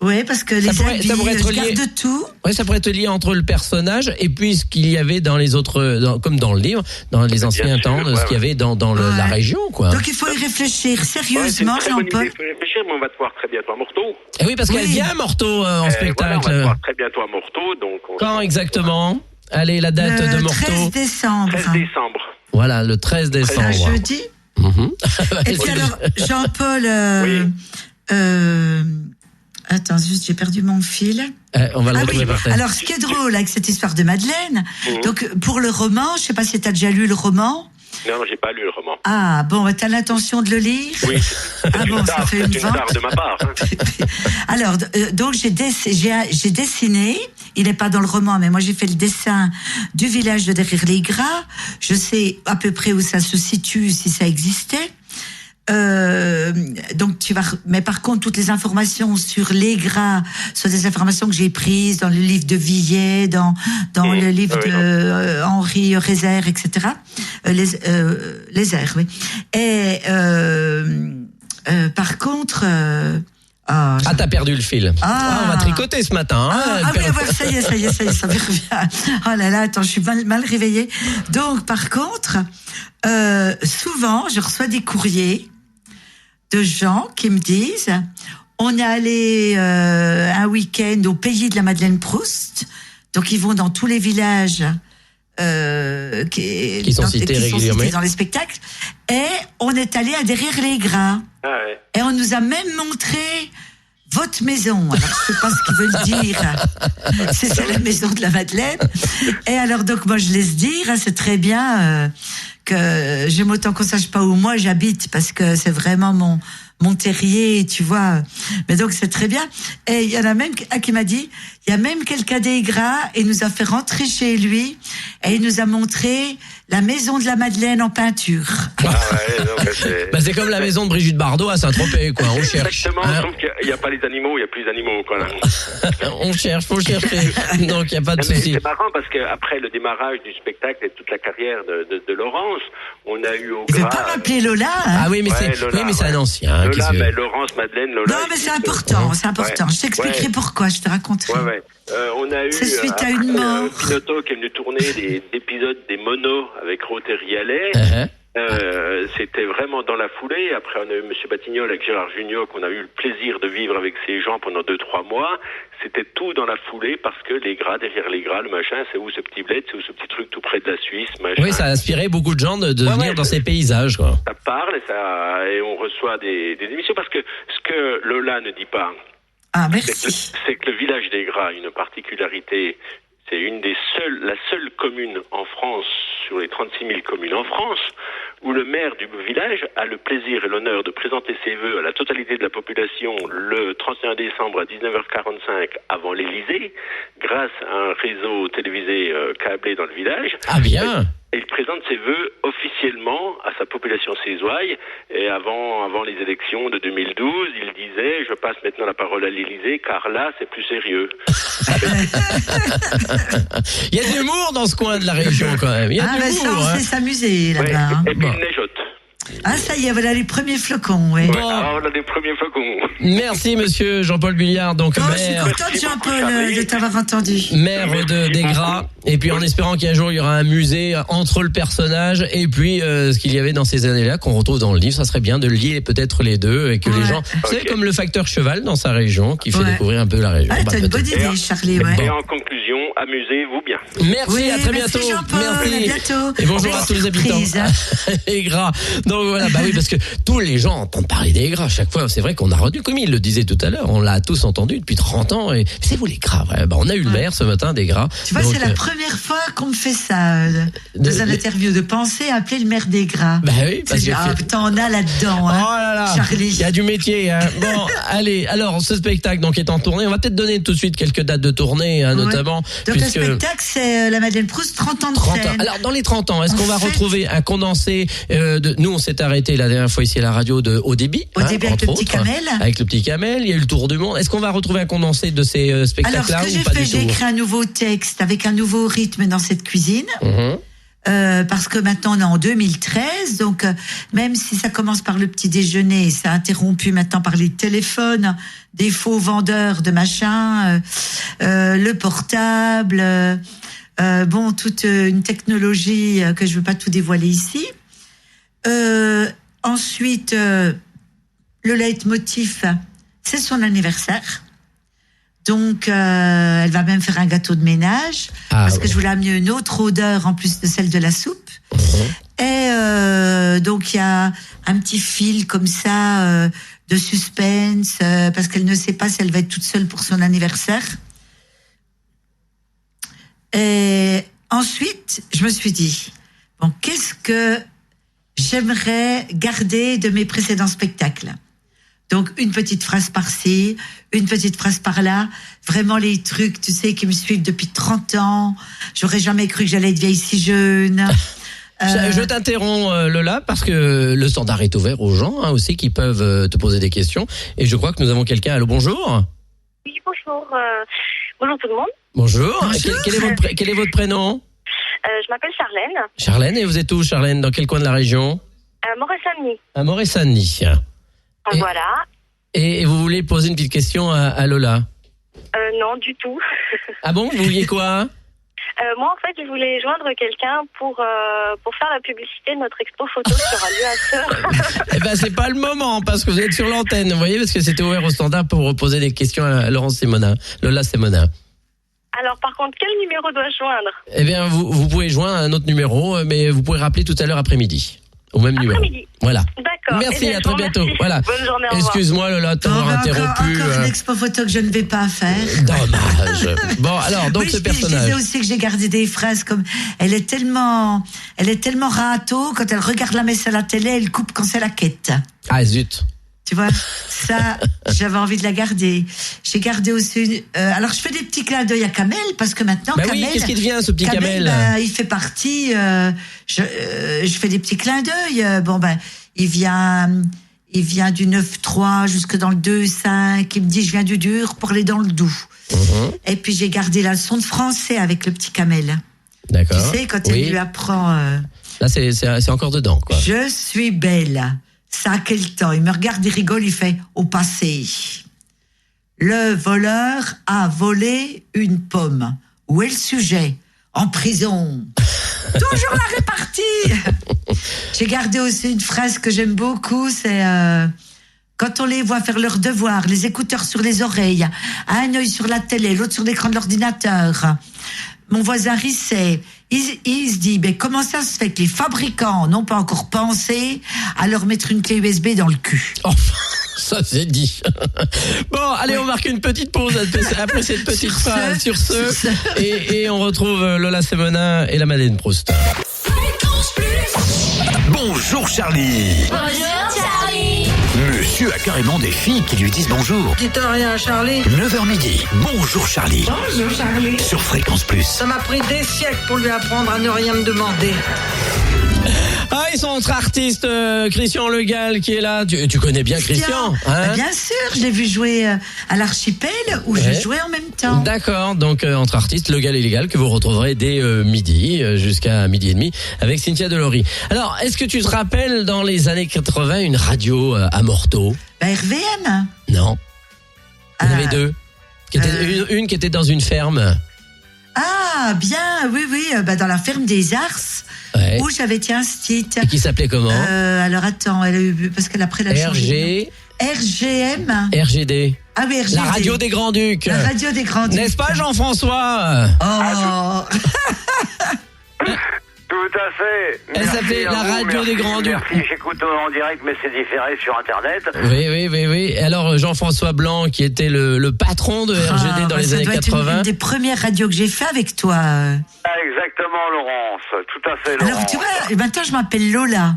Oui, parce que Ça pourrait être je lié. garde tout. Ouais, ça pourrait être lié entre le personnage et puis ce qu'il y avait dans les autres, comme dans le livre, dans les anciens temps, ce qu'il y avait dans la région, quoi. Donc il faut y réfléchir sérieusement, Jean-Paul. Il faut y réfléchir, mais on va te voir très bientôt à Morteau. Et oui, parce qu'elle vient à Morteau en spectacle. Voilà, on va te voir très bientôt à Morteau. Donc Quand exactement ? Allez, la date de Morteau. 13 décembre. 13 décembre. Voilà, le 13 décembre. Un jeudi. Et puis alors, Jean-Paul, attends, juste, j'ai perdu mon fil. On va le retrouver par terre. Alors, ce qui est drôle avec cette histoire de Madeleine, donc pour le roman, je sais pas si tu as déjà lu le roman. Non, j'ai pas lu le roman. Ah, bon, t'as l'intention de le lire? Oui. Ah bon, ça fait une vente. de ma part. Hein. Alors, donc j'ai dessiné, il n'est pas dans le roman, mais moi j'ai fait le dessin du village de derrière les Gras. Je sais à peu près où ça se situe, si ça existait. Donc mais par contre toutes les informations sur les Gras sont des informations que j'ai prises dans le livre de Villet, dans le livre de Henri Rézère, etc. Les airs, oui. Et par contre. T'as perdu le fil. On va tricoter ce matin. Oui, ça y est, ça me revient. Oh là là, attends, je suis mal réveillée. Donc, par contre, souvent, je reçois des courriers de gens qui me disent, on est allé un week-end au pays de la Madeleine Proust, donc ils vont dans tous les villages qui sont cités régulièrement dans les spectacles, et on est allé à Derrière-les-Gras. Ah ouais. Et on nous a même montré votre maison. Alors, je sais pas ce qu'ils veulent dire. C'est la maison de la Madeleine. Et alors, donc, moi, je laisse dire, c'est très bien que j'aime autant qu'on sache pas où moi j'habite, parce que c'est vraiment mon terrier, tu vois. Mais donc, c'est très bien. Et il y en a même un qui m'a dit, il y a même quelqu'un des Gras, et il nous a fait rentrer chez lui, et il nous a montré la maison de la Madeleine en peinture. Ah ouais, non, c'est comme la maison de Brigitte Bardot à Saint-Tropez, quoi. On cherche. Exactement, sauf qu'il n'y a pas les animaux, il n'y a plus les animaux, quoi. On cherche, faut chercher. Donc, il n'y a pas de souci. C'est marrant parce qu'après le démarrage du spectacle et toute la carrière de Laurence, on a eu au Il ne Gras... veut pas m'appeler Lola, hein. Ah oui, mais c'est un ancien. Lola, mais Laurence, Madeleine, Lola... Non, mais c'est important, c'est important. Ouais. Je t'expliquerai pourquoi, je te raconterai. Ouais. On a eu suite à une mort. Pinotto qui est venu tourner des épisodes des Monos avec Rothery Allais. C'était vraiment dans la foulée. Après, on a eu M. Batignolles avec Gérard Jugnot qu'on a eu le plaisir de vivre avec ces gens pendant 2-3 mois. C'était tout dans la foulée parce que les Gras, derrière les Gras, le machin, c'est où ce petit bled, c'est où ce petit truc tout près de la Suisse, machin. Oui, ça a inspiré beaucoup de gens de venir dans ces paysages, quoi. Ça parle et on reçoit des émissions parce que ce que Lola ne dit pas, c'est que le village des Gras a une particularité. C'est la seule commune en France, sur les 36 000 communes en France, où le maire du village a le plaisir et l'honneur de présenter ses vœux à la totalité de la population le 31 décembre à 19h45 avant l'Élysée, grâce à un réseau télévisé câblé dans le village. Ah bien. Et il présente ses vœux officiellement à sa population sézoise. Et avant les élections de 2012, il disait « Je passe maintenant la parole à l'Élysée, car là, c'est plus sérieux. » Il y a de l'humour dans ce coin de la région, quand même. Il y a de l'humour. Ça, on sait s'amuser, là-bas. Et puis il neigeote. Ah, ça y est, voilà les premiers flocons, oui. Bon. Alors, on a des premiers flocons. Merci, monsieur Jean-Paul Bulliard. Donc, je suis contente, Jean-Paul, de t'avoir entendu. Maire des Gras. Et puis, en espérant qu'un jour, il y aura un musée entre le personnage et puis ce qu'il y avait dans ces années-là, qu'on retrouve dans le livre. Ça serait bien de lier peut-être les deux et que les gens... Vous savez, comme le facteur cheval dans sa région, qui fait découvrir un peu la région. Ah, t'as une bonne idée, Charlie, Et en conclusion, amusez-vous bien. Merci, à très bientôt. Merci. À bientôt. Et bonjour à tous les habitants. Les Gras. Donc voilà, oui, parce que tous les gens entendent parler des Gras chaque fois. C'est vrai qu'on a retenu, comme il le disait tout à l'heure, on l'a tous entendu depuis 30 ans. Et c'est vous les Gras, ouais. On a eu le maire ce matin des Gras. Tu vois, c'est la première fois qu'on me fait ça dans un interview, de penser à appeler le maire des Gras. Bah oui, parce que putain, on a là-dedans, hein, oh là là, Charlie. Il y a du métier, hein. Bon, allez, alors ce spectacle donc est en tournée. On va peut-être donner tout de suite quelques dates de tournée, hein, notamment. Donc le spectacle, c'est la Madeleine Proust, 30 ans de scène. Alors dans les 30 ans, est-ce qu'on va retrouver un condensé nous, on s'est arrêté la dernière fois ici à la radio de Haut Débit. Avec le petit Camel. Avec le petit Camel, il y a eu le Tour du Monde. Est-ce qu'on va retrouver un condensé de ces spectacles-là? Alors, ce que j'ai écrit un nouveau texte avec un nouveau rythme dans cette cuisine. Parce que maintenant on est en 2013, donc même si ça commence par le petit déjeuner, ça a interrompu maintenant par les téléphones, des faux vendeurs de machin, le portable, toute une technologie que je veux pas tout dévoiler ici. Ensuite, le leitmotiv, c'est son anniversaire. Donc, elle va même faire un gâteau de ménage, parce que je voulais amener une autre odeur en plus de celle de la soupe. Et donc, il y a un petit fil comme ça de suspense, parce qu'elle ne sait pas si elle va être toute seule pour son anniversaire. Et ensuite, je me suis dit, bon, qu'est-ce que j'aimerais garder de mes précédents spectacles? Donc, une petite phrase par-ci, une petite phrase par-là. Vraiment les trucs, tu sais, qui me suivent depuis 30 ans. J'aurais jamais cru que j'allais être vieille si jeune. Je t'interromps, Lola, parce que le standard est ouvert aux gens aussi qui peuvent te poser des questions. Et je crois que nous avons quelqu'un. Allô, bonjour. Oui, bonjour. Bonjour tout le monde. Bonjour. Quel est votre prénom? Je m'appelle Charlène. Charlène, et vous êtes où, Charlène? Dans quel coin de la région? Moret-Saint-Denis. À Moret-Saint-Denis. Voilà. Et vous voulez poser une petite question à Lola? Non, du tout. Ah bon? Vous vouliez quoi? Moi, en fait, je voulais joindre quelqu'un pour faire la publicité de notre expo photo sur un lieu à Sœur. Eh ben, c'est pas le moment, parce que vous êtes sur l'antenne, vous voyez, parce que c'était ouvert au standard pour poser des questions à Lola Semonin. Alors, par contre, quel numéro dois-je joindre? Eh bien, vous pouvez joindre un autre numéro, mais vous pouvez rappeler tout à l'heure après-midi. Au même numéro. Voilà. D'accord. Merci, bien, à très bientôt. Voilà. Bonne journée, au revoir. Excuse-moi, Lola, de t'avoir interrompu. Encore une expo photo que je ne vais pas faire. Dommage. Bon, alors, donc oui, ce je personnage. disais aussi que j'ai gardé des phrases comme elle est tellement râteau, quand elle regarde la messe à la télé, elle coupe quand c'est la quête. Ah, zut. Tu vois, ça, j'avais envie de la garder. J'ai gardé aussi. Alors, je fais des petits clins d'œil à Kamel parce que maintenant, Bah Kamel. oui, qu'est-ce qui devient ce petit Kamel? Bah, il fait partie. Je fais des petits clins d'œil. Il vient du 9-3 jusque dans le 2-5. Il me dit, je viens du dur pour aller dans le doux. Et puis, j'ai gardé la leçon de français avec le petit Kamel. D'accord. Tu sais, quand elle lui apprend. Là, c'est encore dedans, quoi. Je suis belle. Ça a quel temps? Il me regarde, il rigole, il fait au passé. Le voleur a volé une pomme. Où est le sujet? En prison. Toujours la répartie. J'ai gardé aussi une phrase que j'aime beaucoup, c'est quand on les voit faire leur devoir, les écouteurs sur les oreilles, un œil sur la télé, l'autre sur l'écran de l'ordinateur. Mon voisin Risset, il se dit, mais comment ça se fait que les fabricants n'ont pas encore pensé à leur mettre une clé USB dans le cul? Enfin, ça c'est dit. Bon, allez, on marque une petite pause après cette petite phrase sur ce. Et on retrouve Lola Semonin et la Madeleine Proust. Bonjour Charlie. Bonjour Charlie. Monsieur a carrément des filles qui lui disent bonjour. Dites rien, Charlie. 9h midi. Bonjour Charlie. Bonjour, Charlie. Sur Fréquence Plus. Ça m'a pris des siècles pour lui apprendre à ne rien me demander. Ah, ils sont entre artistes, Christian Le Gall qui est là. Tu connais bien Christian, hein? Bien sûr, je l'ai vu jouer à l'Archipel où je jouais en même temps. D'accord, donc entre artistes, Le Gall et Légal que vous retrouverez dès midi jusqu'à midi et demi avec Cynthia Delory. Alors, est-ce que tu te rappelles dans les années 80 une radio à Morteau? RVM? Non. Il y en avait deux. Une qui était dans une ferme. Ah, bien, oui, dans la ferme des Ars. Ouais. Où j'avais un site. Et qui s'appelait comment? Alors attends, elle a eu, parce qu'après elle a changé. RGM. RGD. Ah oui, RGD. La radio des Grands-Ducs. La radio des Grands-Ducs. N'est-ce pas, Jean-François? Oh. Tout à fait. Elle s'appelait la radio des Grands-Ducs. Merci, j'écoute en direct, mais c'est différé sur Internet. Oui. Alors, Jean-François Blanc, qui était le patron de RGD dans les années 80. Une des premières radios que j'ai fait avec toi. Exactement, Laurence. Tout à fait, Laurence. Alors, tu vois, maintenant, je m'appelle Lola.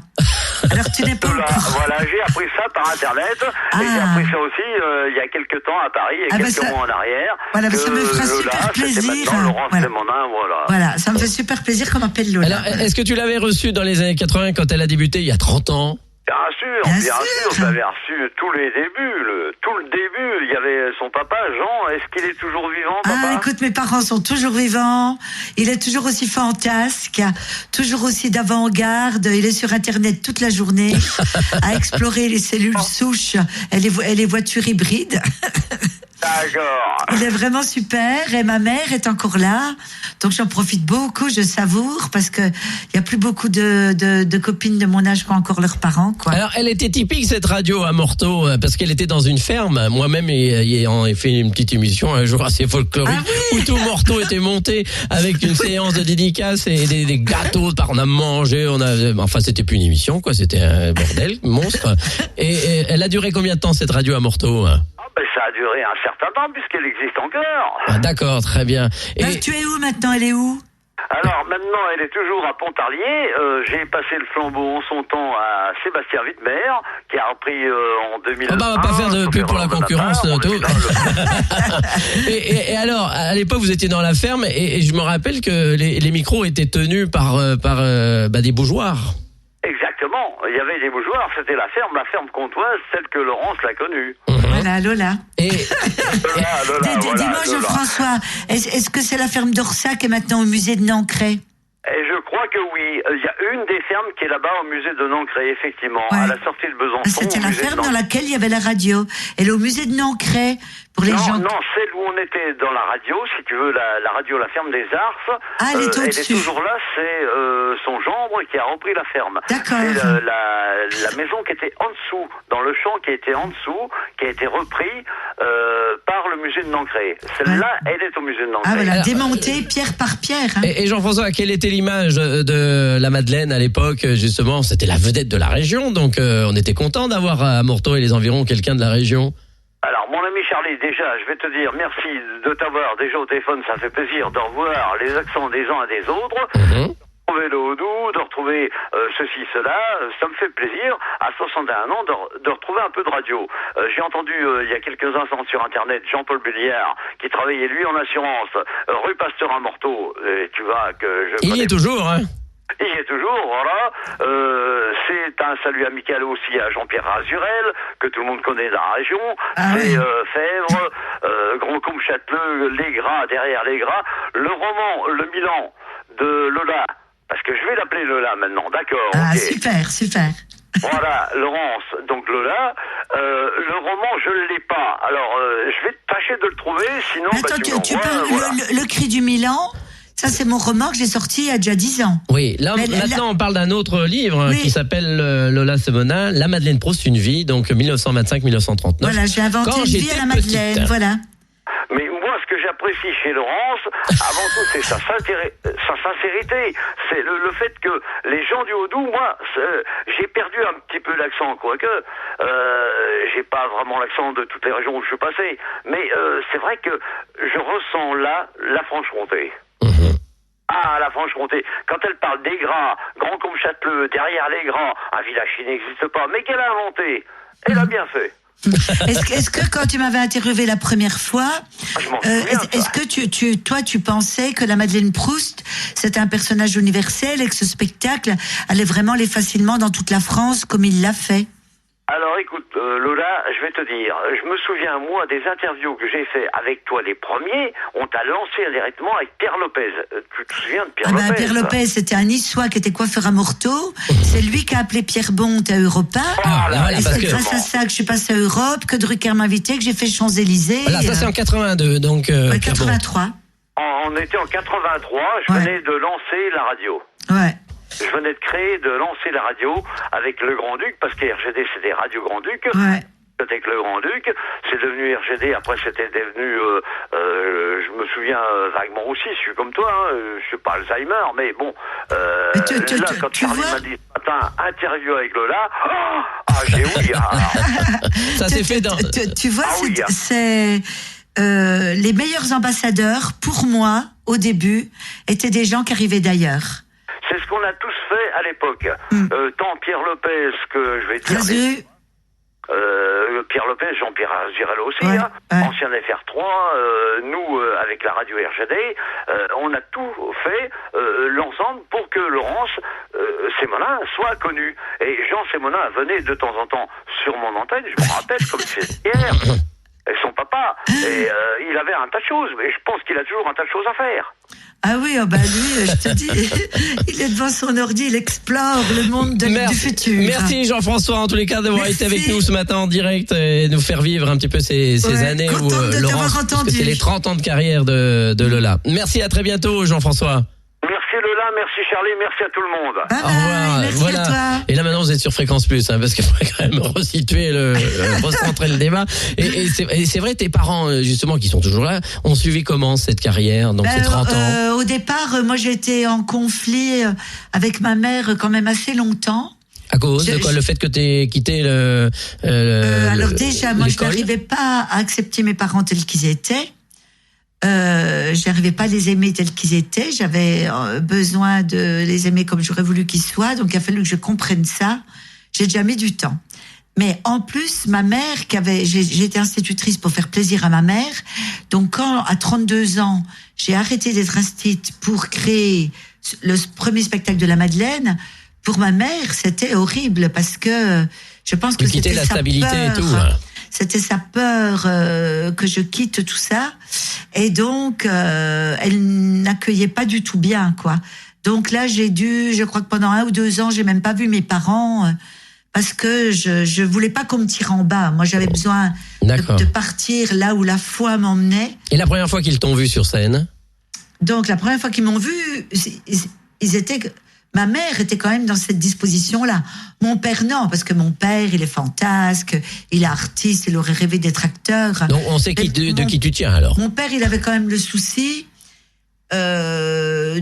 Alors, tu n'es pas Lola, voilà, j'ai appris ça par Internet. Et j'ai appris ça aussi il y a quelques temps à Paris, et quelques mois en arrière. Voilà, ça me fera super plaisir. Laurence Semonin, voilà, ça me fait super plaisir qu'on m'appelle Lola. Alors, est-ce que tu l'avais reçue dans les années 80 quand elle a débuté il y a 30 ans? Bien sûr, je l'avais reçu tous les débuts, tout le début. Il y avait son papa, Jean. Est-ce qu'il est toujours vivant, papa? Ah, écoute, mes parents sont toujours vivants. Il est toujours aussi fantasque, toujours aussi d'avant-garde. Il est sur Internet toute la journée à explorer les cellules souches et les voitures hybrides. D'accord. Il est vraiment super et ma mère est encore là. Donc j'en profite beaucoup, je savoure parce que il y a plus beaucoup de copines de mon âge qui ont encore leurs parents, quoi. Alors elle était typique cette radio à Morteau parce qu'elle était dans une ferme. Moi-même ayant fait une petite émission un jour assez folklorique où tout Morteau était monté avec une séance de dédicaces et des gâteaux. On a mangé, enfin c'était plus une émission, quoi. C'était un bordel monstre. Et elle a duré combien de temps cette radio à Morteau? Ça a duré un certain temps puisqu'elle existe encore. Ah, d'accord, très bien. Et tu es où maintenant? Elle est où? Alors maintenant, elle est toujours à Pontarlier. J'ai passé le flambeau en son temps à Sébastien Wittmer, qui a repris en 2001. On va pas faire de pub pour la concurrence. Et alors, à l'époque, vous étiez dans la ferme et je me rappelle que les micros étaient tenus par des bougeoirs. Exactement, il y avait des bougeoirs, c'était la ferme comtoise, celle que Laurence l'a connue. Voilà, Lola. Lola, dis-moi, Jean-François, est-ce que c'est la ferme d'Orsac et maintenant au musée de Nancray? Et je crois que oui. Il y a une des fermes qui est là-bas au musée de Nancray, effectivement, à la sortie de Besançon. C'était la ferme dans laquelle il y avait la radio. Elle est au musée de Nancray, Pour les gens. Non, celle où on était dans la radio, si tu veux, la radio La Ferme des Arces. Ah, elle est toujours là, c'est son gendre qui a repris la ferme. D'accord. C'est la maison qui était en dessous, dans le champ qui était en dessous, qui a été repris par le musée de Nancré. Celle-là, elle est au musée de Nancré. Ah voilà, démontée pierre par pierre. Hein. Et Jean-François, quelle était l'image de la Madeleine à l'époque? Justement, c'était la vedette de la région, donc on était content d'avoir à Morteau et les environs quelqu'un de la région. Alors, mon ami Charlie, déjà, je vais te dire merci de t'avoir déjà au téléphone. Ça fait plaisir de revoir les accents des uns et des autres. De retrouver le Haut-Doubs, de retrouver ceci, cela. Ça me fait plaisir, à 61 ans, de retrouver un peu de radio. J'ai entendu il y a quelques instants sur Internet Jean-Paul Béliard, qui travaillait, lui, en assurance, rue Pasteur à Morteau. Et tu vois que je Il y est toujours, hein. Il y est toujours, voilà. C'est un salut amical aussi à Jean-Pierre Azurel, que tout le monde connaît dans la région. C'est Fèvre, Grand-Combe Châteleux, Les Gras, derrière Les Gras. Le roman Le Milan de Lola, parce que je vais l'appeler Lola maintenant, d'accord. Ah, okay. super. Voilà, Laurence, donc Lola. Le roman, je ne l'ai pas. Alors, je vais tâcher de le trouver, sinon... Attends, tu parles voilà. le Cri du Milan. Ça, c'est mon roman que j'ai sorti il y a déjà 10 ans. Oui, maintenant, on parle d'un autre livre qui s'appelle Lola Semonin, La Madeleine Proust, une vie, donc 1925-1939. Voilà, j'ai inventé une vie à la Madeleine, petite. voilà. Mais moi, ce que j'apprécie chez Laurence, avant tout, c'est sa sincérité. C'est le fait que les gens du Haut-Doubs, moi, j'ai perdu un petit peu l'accent, quoique j'ai pas vraiment l'accent de toutes les régions où je suis passé. Mais c'est vrai que je ressens là la Franche-Comté. Ah, la Franche-Comté. Quand elle parle des Gras, Grand-Combe Châteleux, derrière les Gras, un village qui n'existe pas, mais qu'elle a inventé. Elle a bien fait. Est-ce que quand tu m'avais interviewé la première fois, est-ce que toi tu pensais que la Madeleine Proust c'était un personnage universel et que ce spectacle allait vraiment aller facilement dans toute la France comme il l'a fait? Alors écoute, Lola, je vais te dire, je me souviens, moi, des interviews que j'ai fait avec toi les premiers, on t'a lancé directement avec Pierre Lopez. Tu te souviens de Pierre Lopez? Pierre Lopez, c'était un Niçois qui était coiffeur à Morteau. C'est lui qui a appelé Pierre Bonte à Europa. Et c'est grâce à ça que je suis passée à Europe, que Drucker m'a invité, que j'ai fait Champs-Élysées. Voilà, ça c'est en 82, donc... 83. On était en 83, je venais de lancer la radio. Ouais. Je venais de créer, de lancer la radio avec le Grand-Duc, parce que RGD c'était Radio Grand-Duc. Ouais. C'était avec le Grand-Duc, c'est devenu RGD, après c'était devenu, je me souviens vaguement aussi, je suis comme toi, hein, je suis pas Alzheimer, mais bon, là quand Charlie m'a dit ce matin, interview avec Lola, j'ai oublié. Ça s'est fait dans... Tu vois, c'est les meilleurs ambassadeurs, pour moi, au début, étaient des gens qui arrivaient d'ailleurs. C'est ce qu'on a tous fait à l'époque. Tant Pierre Lopez que je vais dire... Pierre Lopez, Jean-Pierre Azurel aussi, ancien FR3, nous avec la radio RGD, on a tout fait l'ensemble pour que Laurence Semonin soit connue. Et Jean Semonin venait de temps en temps sur mon antenne, je me rappelle comme c'est hier, et son papa, et il avait un tas de choses, mais je pense qu'il a toujours un tas de choses à faire. Ah oui, lui, je te dis, il est devant son ordi, il explore le monde du futur. Merci Jean-François, en tous les cas, d'avoir été avec nous ce matin en direct et nous faire vivre un petit peu ces années où Laurence, parce que c'est les 30 ans de carrière de Lola. Merci, à très bientôt Jean-François. Merci Lola, merci Charlie, merci à tout le monde. Au revoir, merci à toi. Et là maintenant vous êtes sur Fréquence Plus, parce qu'il faudrait quand même resituer, recentrer le débat. Et c'est vrai, tes parents justement qui sont toujours là, ont suivi comment cette carrière, donc ces 30 ans? Au départ, moi j'ai été en conflit avec ma mère quand même assez longtemps. À cause de quoi? Le fait que tu aies quitté alors déjà, moi je n'arrivais pas à accepter mes parents tels qu'ils étaient. J'arrivais pas à les aimer tels qu'ils étaient. J'avais besoin de les aimer comme j'aurais voulu qu'ils soient. Donc il a fallu que je comprenne ça. J'ai déjà mis du temps. Mais en plus, ma mère, j'étais institutrice pour faire plaisir à ma mère. Donc quand, à 32 ans, j'ai arrêté d'être institutrice pour créer le premier spectacle de la Madeleine, pour ma mère, c'était horrible parce que je pense que c'était la stabilité peur, et tout. Hein. C'était sa peur que je quitte tout ça. Et donc, elle n'accueillait pas du tout bien, quoi. Donc là, je crois que pendant 1 ou 2 ans, j'ai même pas vu mes parents parce que je voulais pas qu'on me tire en bas. Moi, j'avais besoin de partir là où la foi m'emmenait. Et la première fois qu'ils t'ont vu sur scène? Donc, la première fois qu'ils m'ont vu, ma mère était quand même dans cette disposition-là. Mon père, non, parce que mon père, il est fantasque, il est artiste, il aurait rêvé d'être acteur. Donc, on sait de qui tu tiens, alors. Mon père, il avait quand même le souci, qu'est-ce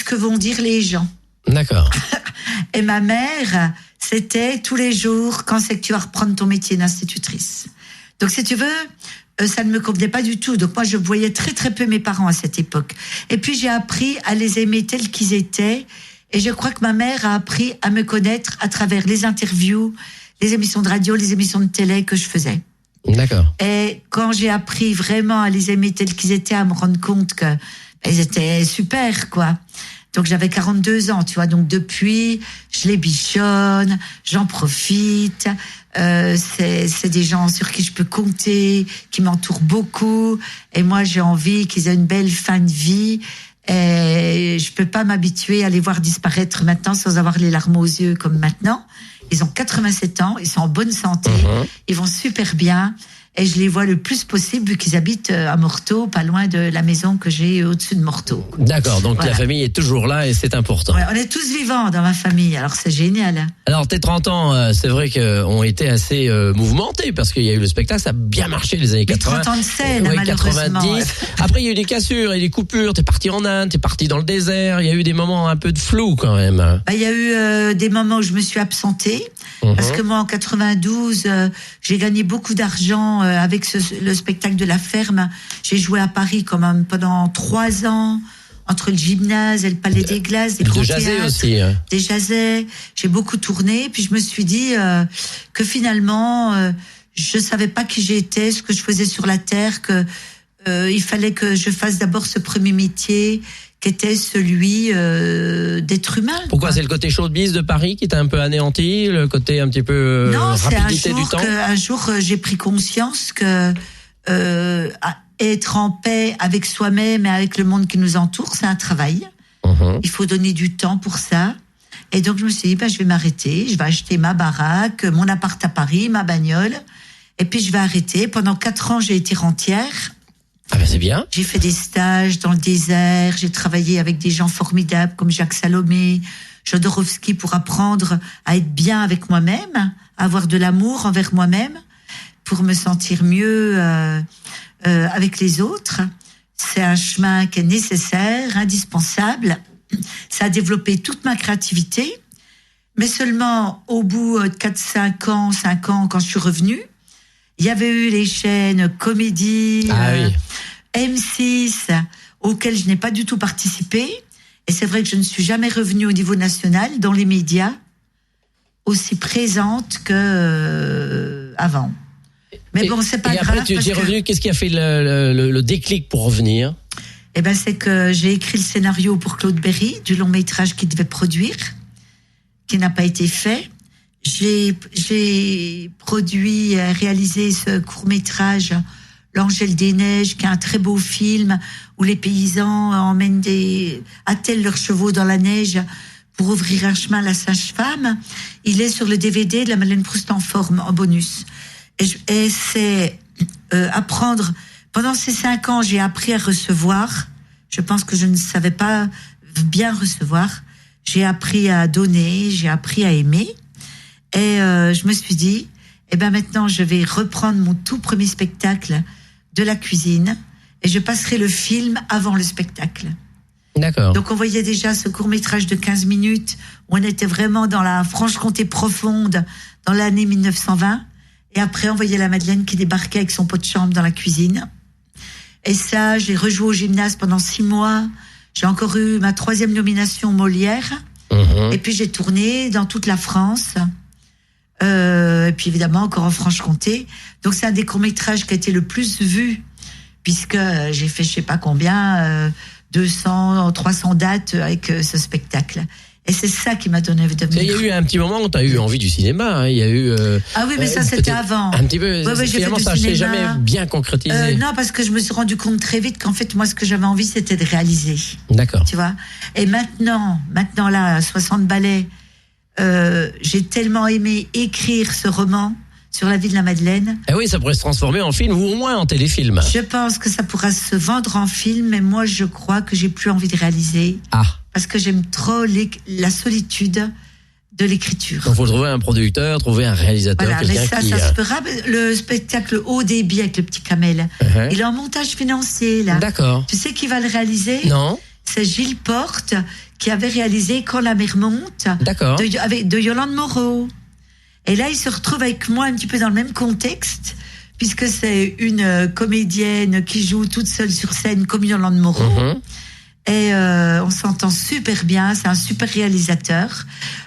que vont dire les gens? D'accord. Et ma mère, c'était tous les jours, quand c'est que tu vas reprendre ton métier d'institutrice. Donc, si tu veux, ça ne me convenait pas du tout. Donc, moi, je voyais très, très peu mes parents à cette époque. Et puis, j'ai appris à les aimer tels qu'ils étaient. Et je crois que ma mère a appris à me connaître à travers les interviews, les émissions de radio, les émissions de télé que je faisais. D'accord. Et quand j'ai appris vraiment à les aimer tels qu'ils étaient, à me rendre compte que ils étaient super, quoi. Donc, j'avais 42 ans, tu vois. Donc, depuis, je les bichonne, j'en profite. C'est des gens sur qui je peux compter, qui m'entourent beaucoup. Et moi, j'ai envie qu'ils aient une belle fin de vie. Et je peux pas m'habituer à les voir disparaître maintenant sans avoir les larmes aux yeux comme maintenant. Ils ont 87 ans, ils sont en bonne santé, ils vont super bien. Et je les vois le plus possible vu qu'ils habitent à Morteau, pas loin de la maison que j'ai au-dessus de Morteau. D'accord, donc voilà. La famille est toujours là et c'est important. Ouais, on est tous vivants dans ma famille, alors c'est génial. Alors tes 30 ans, c'est vrai ont été assez mouvementés parce qu'il y a eu le spectacle, ça a bien marché les années 80. 30 ans de scène, malheureusement. 90. Après il y a eu des cassures et des coupures, t'es parti en Inde, t'es parti dans le désert, il y a eu des moments un peu de flou quand même. Il y a eu des moments où je me suis absentée. Parce que moi, en 92, j'ai gagné beaucoup d'argent avec le spectacle de la ferme. J'ai joué à Paris quand même pendant 3 ans, entre le gymnase et le Palais des Glaces, des grands théâtres, aussi. Des jazzés. J'ai beaucoup tourné. Puis je me suis dit que finalement, je savais pas qui j'étais, ce que je faisais sur la terre, que il fallait que je fasse d'abord ce premier métier qui était celui d'être humain. Pourquoi? C'est le côté showbiz de Paris qui t'a un peu anéanti, le côté un petit peu rapidité du temps? Un jour, j'ai pris conscience que être en paix avec soi-même et avec le monde qui nous entoure, c'est un travail. Il faut donner du temps pour ça. Et donc, je me suis dit, je vais m'arrêter, je vais acheter ma baraque, mon appart à Paris, ma bagnole, et puis je vais arrêter. Pendant 4 ans, j'ai été rentière. Ah c'est bien. J'ai fait des stages dans le désert, j'ai travaillé avec des gens formidables comme Jacques Salomé, Jodorowsky pour apprendre à être bien avec moi-même, à avoir de l'amour envers moi-même, pour me sentir mieux avec les autres. C'est un chemin qui est nécessaire, indispensable. Ça a développé toute ma créativité, mais seulement au bout de 5 ans, quand je suis revenue, il y avait eu les chaînes Comédie, M6, auxquelles je n'ai pas du tout participé. Et c'est vrai que je ne suis jamais revenue au niveau national, dans les médias, aussi présente qu'avant. Mais bon, c'est pas grave. Et après, tu es revenu, qu'est-ce qui a fait le déclic pour revenir? C'est que j'ai écrit le scénario pour Claude Berry, du long métrage qu'il devait produire, qui n'a pas été fait. J'ai produit, réalisé ce court-métrage, L'Angèle des Neiges, qui est un très beau film où les paysans attellent leurs chevaux dans la neige pour ouvrir un chemin à la sage-femme. Il est sur le DVD de la Madeleine Proust en forme, en bonus. Et c'est apprendre. Pendant ces 5 ans, j'ai appris à recevoir. Je pense que je ne savais pas bien recevoir. J'ai appris à donner, j'ai appris à aimer. Et je me suis dit, maintenant, je vais reprendre mon tout premier spectacle de la cuisine et je passerai le film avant le spectacle. D'accord. Donc, on voyait déjà ce court-métrage de 15 minutes où on était vraiment dans la Franche-Comté profonde, dans l'année 1920. Et après, on voyait la Madeleine qui débarquait avec son pot de chambre dans la cuisine. Et ça, j'ai rejoué au gymnase pendant 6 mois. J'ai encore eu ma 3e nomination Molière. Et puis, j'ai tourné dans toute la France. Et puis évidemment encore en Franche-Comté. Donc c'est un des courts-métrages qui a été le plus vu, puisque j'ai fait je sais pas combien, 200, 300 dates avec ce spectacle. Et c'est ça qui m'a donné envie de venir. Il y a eu un petit moment où tu as eu envie du cinéma. Hein. Il y a eu. Ah oui, mais ça c'était avant. Un petit peu. Finalement, ça s'est jamais bien concrétisé. Non, parce que je me suis rendu compte très vite qu'en fait, moi, ce que j'avais envie, c'était de réaliser. D'accord. Tu vois. Et maintenant là, 60 ballets. j'ai tellement aimé écrire ce roman sur la vie de la Madeleine. Eh oui, ça pourrait se transformer en film ou au moins en téléfilm. Je pense que ça pourra se vendre en film, mais moi je crois que j'ai plus envie de réaliser. Parce que j'aime trop la solitude de l'écriture. Donc il faut trouver un producteur, trouver un réalisateur, voilà, quelqu'un mais qui... ça se fera. Le spectacle Haut Débit avec le petit Kamel, il est en montage financier là. D'accord. Tu sais qui va le réaliser ? Non. C'est Gilles Porte qui avait réalisé Quand la mer monte. D'accord. De Yolande Moreau. Et là, il se retrouve avec moi un petit peu dans le même contexte, puisque c'est une comédienne qui joue toute seule sur scène comme Yolande Moreau. Et on s'entend super bien, c'est un super réalisateur.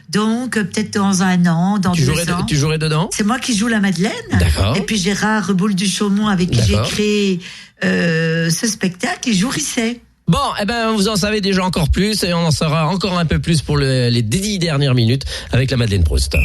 Donc, peut-être dans 1 an, dans 2 ans. Tu jouerais dedans ? C'est moi qui joue la Madeleine. D'accord. Et puis Gérard Boule du Chaumont, avec qui j'ai créé ce spectacle, il joue Risset. Bon, eh ben, vous en savez déjà encore plus et on en saura encore un peu plus pour les 10 dernières minutes avec la Madeleine Proust.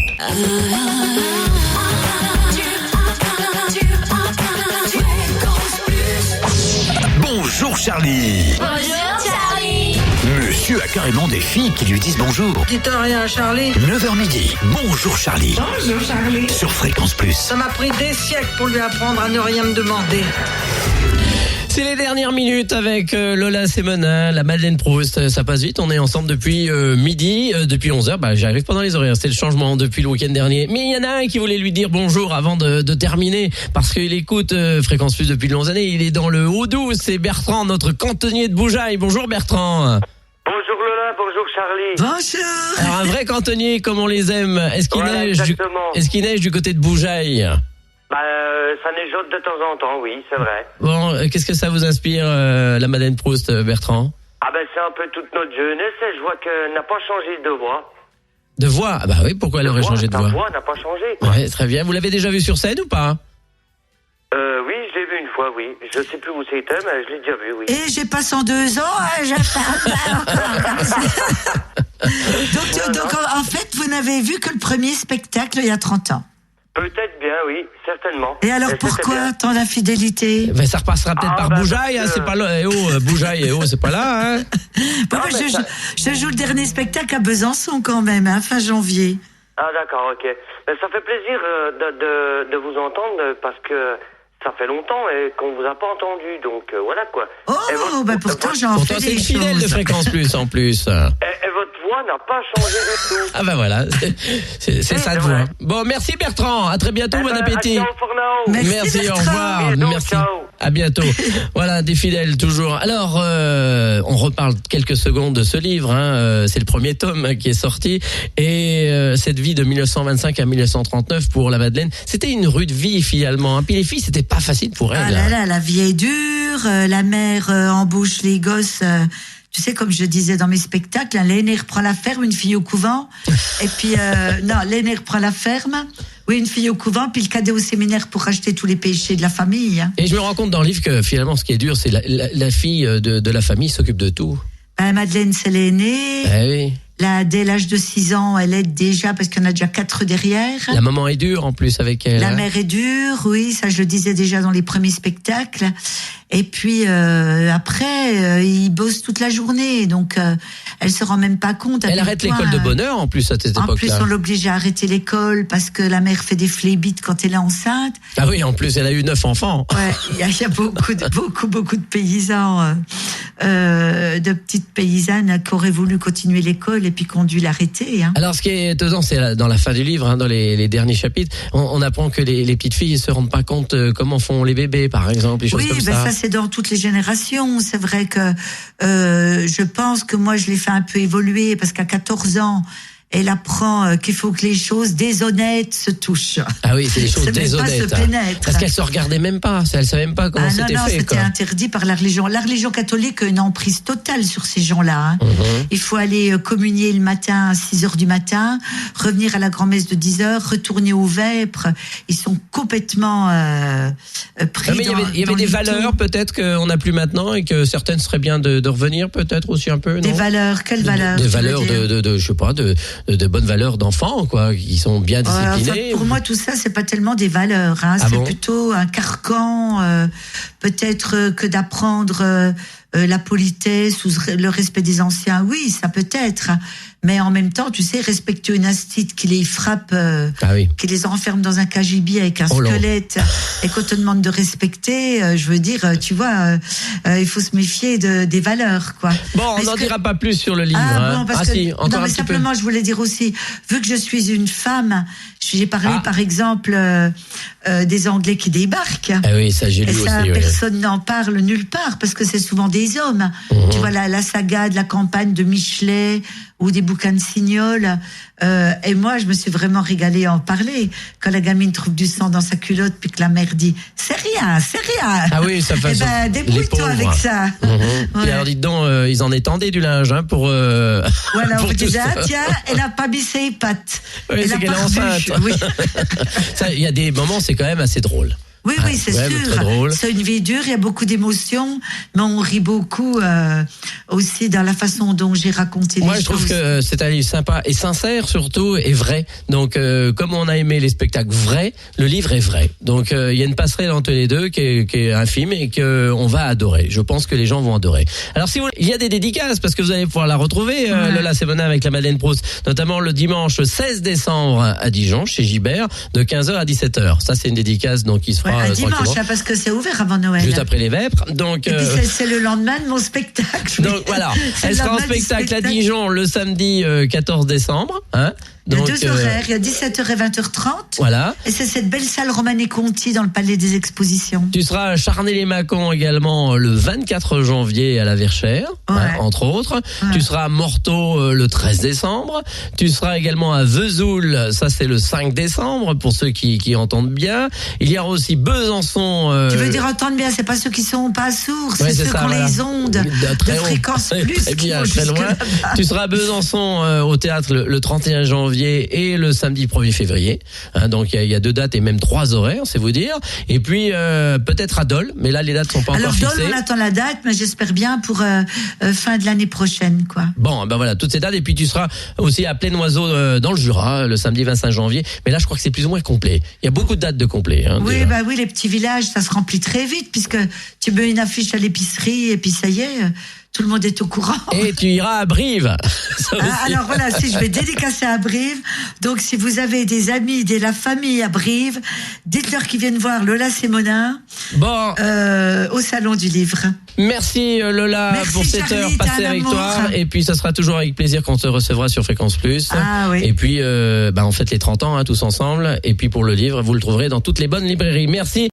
Bonjour Charlie. Bonjour Charlie. Monsieur a carrément des filles qui lui disent bonjour. Dites rien à Charlie. 9h midi. Bonjour Charlie. Bonjour Charlie. Sur Fréquence Plus. Ça m'a pris des siècles pour lui apprendre à ne rien me demander. C'est les dernières minutes avec Lola Semonin, la Madeleine Proust. Ça passe vite, on est ensemble depuis midi, depuis 11h. Bah, j'arrive pendant les horaires, c'était le changement depuis le week-end dernier. Mais il y en a un qui voulait lui dire bonjour avant de terminer, parce qu'il écoute Fréquence Plus depuis de longues années. Il est dans le Haut-Doubs, c'est Bertrand, notre cantonnier de Boujaille. Bonjour Bertrand. Bonjour Lola, bonjour Charlie. Bonjour. Alors un vrai cantonnier comme on les aime. Est-ce qu'il neige du côté de Boujaille ? Ça neigeote de temps en temps, oui, c'est vrai. Bon, qu'est-ce que ça vous inspire, la Madeleine Proust, Bertrand ? C'est un peu toute notre jeunesse et je vois qu'elle n'a pas changé de voix. De voix ? Ah bah oui, pourquoi elle aurait changé de voix ? Ta voix n'a pas changé. Ouais, très bien. Vous l'avez déjà vu sur scène ou pas ? Oui, je l'ai vu une fois, oui. Je sais plus où c'était, mais je l'ai déjà vu, oui. Et j'ai pas 102 ans, donc en fait, vous n'avez vu que le premier spectacle il y a 30 ans. Peut-être bien, oui, certainement. Et alors pourquoi tant d'infidélité ? Ben, ça repassera peut-être par Boujaille, hein, c'est pas là. Boujaille, c'est pas là. Hein. Bon, je joue le dernier spectacle à Besançon quand même, fin janvier. Ah d'accord, ok. Ça fait plaisir de vous entendre parce que ça fait longtemps et qu'on vous a pas entendu, donc voilà quoi. Pourtant j'en fais des choses. C'est une fidèle de Fréquence Plus en plus. Et votre voix n'a pas changé du tout. Ah ben voilà, c'est ça de voix. Bon, merci Bertrand, à très bientôt, bon appétit. Merci, au revoir. Bientôt, merci. ciao. À bientôt. Voilà, des fidèles toujours. Alors, on reparle quelques secondes de ce livre. C'est le premier tome qui est sorti. Et cette vie de 1925 à 1939 pour la Madeleine, c'était une rude vie finalement. Puis les filles, c'était pas facile pour elles. Ah là, la vie est dure. La mère embauche les gosses. Tu sais, comme je disais dans mes spectacles, l'aînée reprend la ferme, une fille au couvent. Et puis, l'aînée reprend la ferme. Oui, une fille au couvent, puis le cadet au séminaire pour racheter tous les péchés de la famille. Et je me rends compte dans le livre que finalement, ce qui est dur, c'est la fille de la famille s'occupe de tout. Madeleine, c'est l'aînée. Oui. Là, dès l'âge de 6 ans, elle aide déjà parce qu'il y en a déjà 4 derrière. La maman est dure en plus avec elle. La mère est dure, oui, ça je le disais déjà dans les premiers spectacles. Et puis après, il bosse toute la journée, donc elle se rend même pas compte. Elle arrête l'école de bonne heure en plus à cette époque-là. En plus, on l'oblige à arrêter l'école parce que la mère fait des phlébites quand elle est enceinte. Ah oui, en plus, elle a eu 9 enfants. Ouais, il y a beaucoup de paysans, de petites paysannes qui auraient voulu continuer l'école et puis qui ont dû l'arrêter. Alors, ce qui est étonnant, c'est dans la fin du livre, dans les derniers chapitres, on apprend que les petites filles ne se rendent pas compte comment font les bébés, par exemple, les choses comme ça. Ça c'est dans toutes les générations. C'est vrai que je pense que moi je l'ai fait un peu évoluer parce qu'à 14 ans, elle apprend qu'il faut que les choses déshonnêtes se touchent. Ah oui, c'est les choses déshonnêtes. Pas se pénètrent. Parce qu'elle se regardait même pas, elle savait même pas comment c'était fait. C'était interdit par la religion. La religion catholique a une emprise totale sur ces gens-là. Il faut aller communier le matin à 6h du matin, revenir à la grand-messe de 10h, retourner aux vêpres. Ils sont complètement pris il y avait des valeurs peut-être qu'on n'a plus maintenant et que certaines seraient bien de revenir peut-être aussi un peu, non ? Des valeurs, quelles valeurs ? Des valeurs de je sais pas, de bonnes valeurs d'enfants, quoi, qui sont bien disciplinés. Pour moi, tout ça, c'est pas tellement des valeurs. C'est plutôt un carcan, peut-être que d'apprendre la politesse ou le respect des anciens, oui, ça peut être. Mais en même temps, tu sais, respecter une astite qui les frappe, qui les enferme dans un cagibi avec un squelette, et qu'on te demande de respecter, je veux dire, tu vois, il faut se méfier des valeurs, quoi. Bon, on n'en dira pas plus sur le livre. Bon, parce que, encore non, mais simplement, je voulais dire aussi, vu que je suis une femme, j'ai parlé, par exemple, des Anglais qui débarquent. Ah oui, ça, j'ai lu aussi. Personne n'en parle nulle part, parce que c'est souvent des hommes. Tu vois, la saga de la campagne de Michelet, ou des bouquins de Signol. Et moi, je me suis vraiment régalée à en parler. Quand la gamine trouve du sang dans sa culotte, puis que la mère dit « C'est rien, c'est rien !» Ah oui, ça fait ça. Débrouille-toi avec ça. Et alors, dites donc, ils en étendaient du linge, pour... Voilà, pour on disait, tiens, elle n'a pas mis ses pattes. Oui, c'est qu'elle est enceinte. Oui. Il y a des moments, c'est quand même assez drôle. Oui, c'est sûr. C'est une vie dure, il y a beaucoup d'émotions, mais on rit beaucoup aussi dans la façon dont j'ai raconté les choses. Moi, je trouve que c'est un livre sympa et sincère surtout et vrai. Donc, comme on a aimé les spectacles vrais, le livre est vrai. Donc, il y a une passerelle entre les deux qui est infime et qu'on va adorer. Je pense que les gens vont adorer. Alors, si vous, il y a des dédicaces parce que vous allez pouvoir la retrouver, Lola Semonin avec la Madeleine Proust, notamment le dimanche 16 décembre à Dijon, chez Gibert, de 15h à 17h. Ça, c'est une dédicace donc qui se fera un dimanche, parce que c'est ouvert avant Noël. Juste après les Vêpres. Donc, et puis c'est le lendemain de mon spectacle. Donc voilà, elle sera en spectacle à Dijon le samedi 14 décembre. Donc, il y a 2 horaires, il y a 17h et 20h30. Voilà. Et c'est cette belle salle Romanée Conti dans le Palais des Expositions. Tu seras à Charnay-les-Mâcons également le 24 janvier à la Verchère, entre autres. Tu seras à Morteau le 13 décembre. Tu seras également à Vesoul, ça c'est le 5 décembre, pour ceux qui entendent bien. Il y aura aussi Besançon. Tu veux dire entendre bien, c'est pas ceux qui sont pas sourds, c'est ceux qui ont les ondes de fréquence plus qui vont très loin. Tu seras à Besançon au théâtre le 31 janvier et le samedi 1er février. Donc il y a 2 dates et même 3 horaires, c'est vous dire. Et puis peut-être à Dole, mais là les dates sont pas encore fixées. Alors Dole, on attend la date, mais j'espère bien pour fin de l'année prochaine, quoi. Bon, ben voilà, toutes ces dates. Et puis tu seras aussi à Plein Oiseau dans le Jura, le samedi 25 janvier. Mais là, je crois que c'est plus ou moins complet. Il y a beaucoup de dates de complet. Oui, oui, les petits villages, ça se remplit très vite, puisque tu mets une affiche à l'épicerie et puis ça y est. Tout le monde est au courant. Et tu iras à Brive. Alors voilà, si je vais dédicacer à Brive. Donc si vous avez des amis, la famille à Brive, dites-leur qu'ils viennent voir Lola Semonin au Salon du Livre. Merci Lola pour cette heure passée avec toi. Et puis ça sera toujours avec plaisir qu'on te recevra sur Fréquence Plus. Et puis on fête les 30 ans tous ensemble. Et puis pour le livre, vous le trouverez dans toutes les bonnes librairies. Merci.